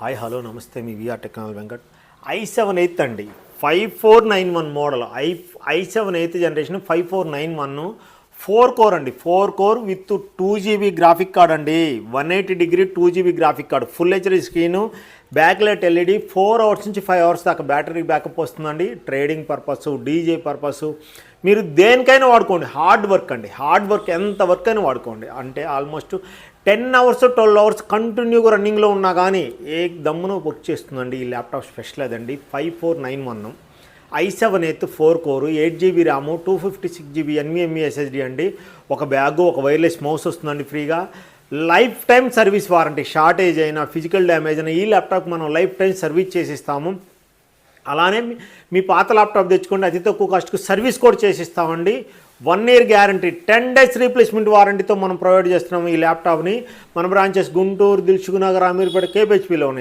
Hi hello నమస్తే మీ VR technology Venkat i7 అండి 5491 model i7 generation 5491 4 core అండి 4 core with 2GB graphic card అండి 180 degree 2GB graphic card full HD screen back light LED 4 hours నుంచి 5 hours దాకా battery backup వస్తుందండి trading purpose DJ purpose మీరు దేనికైనా వాడుకోండి హార్డ్ వర్క్ అండి హార్డ్ వర్క్ ఎంత వర్క్ అయినా వాడుకోండి అంటే ఆల్మోస్ట్ 10 అవర్స్ 12 అవర్స్ కంటిన్యూగా రన్నింగ్లో ఉన్నా కానీ ఏ దమ్మును వర్క్ చేస్తుందండి ఈ ల్యాప్టాప్ స్పెషల్ అదండి 5491 i7 4 కోరు 8GB RAM 256GB NVMe SSD అండి ఒక బ్యాగు ఒక వైర్లెస్ మౌస్ వస్తుందండి ఫ్రీగా life time service warranty shortage అయినా ఫిజికల్ డ్యామేజ్ అయినా ఈ ల్యాప్టాప్ మనం లైఫ్ టైం సర్వీస్ చేసిస్తాము అలానే మీ పాత ల్యాప్టాప్ తెచ్చుకోండి అతి తక్కువ కాస్ట్కు సర్వీస్ కూడా చేసిస్తామండి 1 ఇయర్ గ్యారంటీ 10 డేస్ రీప్లేస్మెంట్ వారంటీతో మనం ప్రొవైడ్ చేస్తున్నాము ఈ ల్యాప్టాప్ని మన బ్రాంచెస్ గుంటూరు దిల్సుఖ్నగర్ అమీర్పేట కేపీహెచ్పీలో ఉన్నాయి.